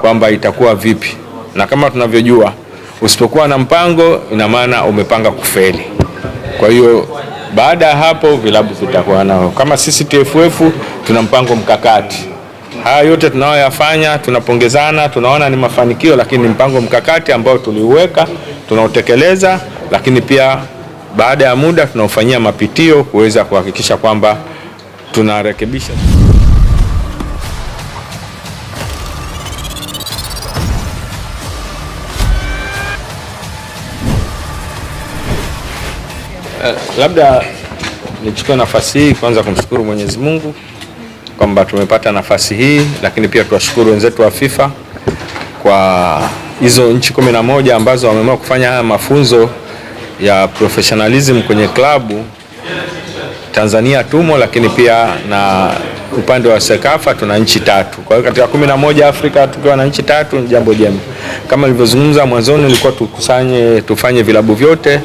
kwamba itakuwa vipi, na kama tunavyojua usipokuwa na mpango ina maana umepanga kufeli. Kwa hiyo baada ya hapo vilabu vitakuwa nao. Kama sisi TFF tuna mpango mkakati. Haya yote tunayoyafanya tunapongezana, tunaona ni mafanikio, lakini ni mpango mkakati ambao tuliuweka, tunautekeleza, lakini pia baada ya muda tunaufanyia mapitio kuweza kuhakikisha kwamba tunarekebisha. Labda nichukue nafasi hii kwanza kumshukuru Mwenyezi Mungu kwamba tumepata nafasi hii, lakini pia tuwashukuru wenzetu wa FIFA kwa hizo nchi 11 ambazo wameamua kufanya haya mafunzo ya professionalism kwenye klabu. Tanzania tumo, lakini pia na upande wa Sekafa tuna nchi 3. Kwa hiyo katika 11 Afrika tukiwa na nchi 3 ni jambo jema. Kama nilivyozungumza mwanzoni, nilikuwa tufanye vilabu vyote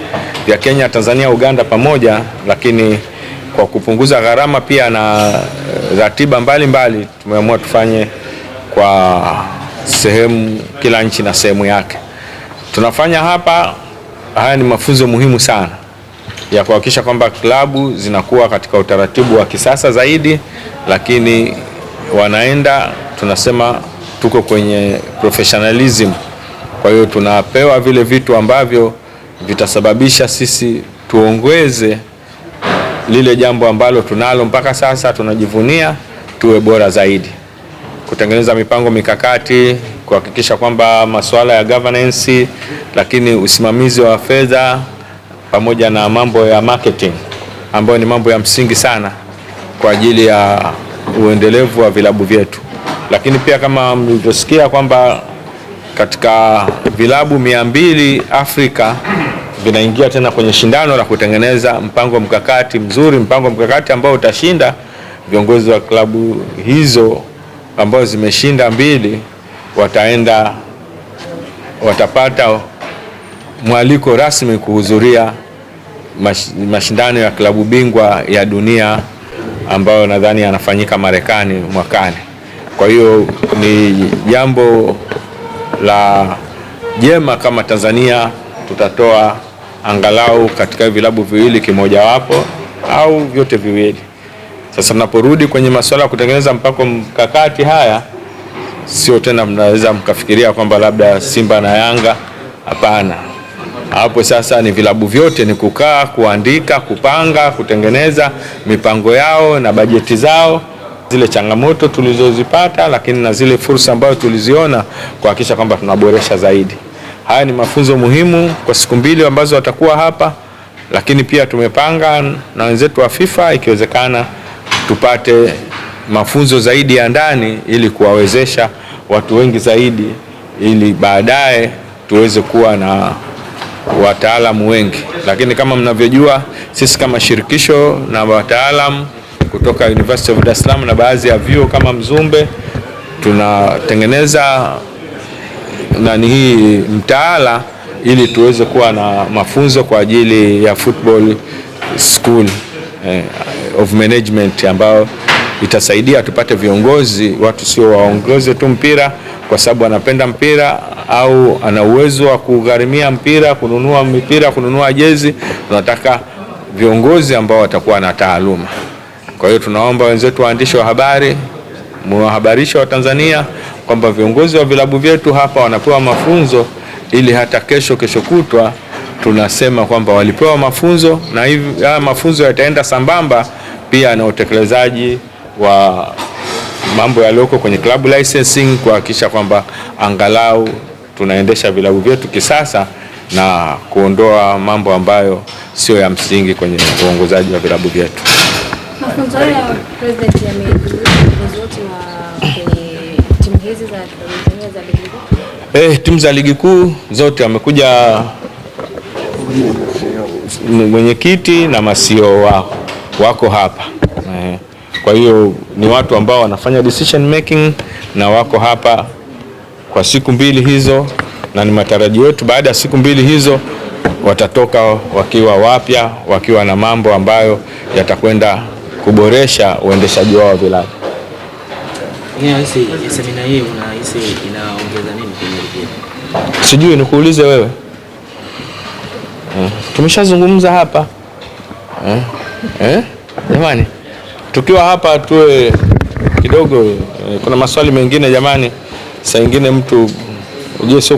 vya Kenya, Tanzania, Uganda pamoja, lakini kwa kupunguza gharama pia na ratiba mbalimbali tumeamua tufanye kwa sehemu, kila nchi na sehemu yake. Tunafanya hapa, haya ni mafunzo muhimu sana ya kuhakikisha kwamba klabu zinakuwa katika utaratibu wa kisasa zaidi, lakini wanaenda, tunasema tuko kwenye professionalism. Kwa hiyo tunapewa vile vitu ambavyo vitasababisha sisi tuongeze lile jambo ambalo tunalo mpaka sasa, tunajivunia, tuwe bora zaidi. Kutengeneza mipango mikakati, kuhakikisha kwamba masuala ya governance, lakini usimamizi wa fedha pamoja na mambo ya marketing ambayo ni mambo ya msingi sana kwa ajili ya uendelevu wa vilabu vyetu. Lakini pia kama mlivyosikia kwamba katika vilabu 200 Afrika vinaingia tena kwenye shindano la kutengeneza mpango mkakati mzuri, mpango mkakati ambao utashinda. Viongozi wa klabu hizo ambao zimeshinda 2 watapata mwaliko rasmi kuhudhuria mashindano ya klabu bingwa ya dunia ambayo nadhani yanafanyika Marekani mwakani. Kwa hiyo ni jambo la jema kama Tanzania tutatoa angalau katika vilabu viwili kimojawapo au vyote viwili. Sasa tunaporudi kwenye masuala ya kutengeneza mpango mkakati, haya sio tena mnaweza mkafikiria kwamba labda Simba na Yanga. Hapana. Hapo sasa ni vilabu vyote, ni kukaa, kuandika, kupanga, kutengeneza mipango yao na bajeti zao, zile changamoto tulizozipata, lakini na zile fursa ambazo tuliziona, kuhakikisha kwamba tunaboresha zaidi. Haya ni mafunzo muhimu kwa siku 2 ambazo watakuwa hapa, lakini pia tumepanga na wenzetu wa FIFA ikiwezekana tupate mafunzo zaidi ya ndani ili kuwawezesha watu wengi zaidi, ili baadaye tuweze kuwa na wataalamu wengi. Lakini kama mnavyojua, sisi kama shirikisho na wataalamu kutoka University of Dar es Salaam na baadhi ya vyuo kama Mzumbe tunatengeneza hii mtaala ili tuweze kuwa na mafunzo kwa ajili ya football school of management, ambao itasaidia tupate viongozi, watu sio waongoze tu mpira kwa sababu anapenda mpira au ana uwezo wa kugharimia mpira, kununua mipira, kununua jezi. Tunataka viongozi ambao watakuwa na taaluma. Kwa hiyo tunaomba wenzetu waandishi wa habari muwahabarisha wa Tanzania kwamba viongozi wa vilabu vyetu hapa wanapewa mafunzo, ili hata kesho kutwa tunasema kwamba walipewa mafunzo, na hivi haya mafunzo yataenda sambamba pia na utekelezaji wa mambo yaliyoko kwenye club licensing, kuhakikisha kwamba angalau tunaendesha vilabu vyetu kisasa na kuondoa mambo ambayo sio ya msingi kwenye uongozaji wa vilabu vyetu. Mafunzo ya president yamezuia viongozi kwenye timu hizi za Tanzania za ligi kuu. Timu za ligi kuu zote wamekuja, mwenyekiti na masio wako hapa. Kwa hiyo ni watu ambao wanafanya decision making na wako hapa kwa siku 2 hizo, na ni matarajio yetu baada ya siku 2 hizo watatoka wakiwa wapya, wakiwa na mambo ambayo yatakwenda kuboresha uendeshaji wao wa vilabu. Semina hii unahisi unahisi inaongeza nini kwenye ligi? Sijui nikuulize wewe. Tumeshazungumza hapa. Jamani, tukiwa hapa tuwe kidogo kuna maswali mengine jamani, saa nyingine mtu uje sio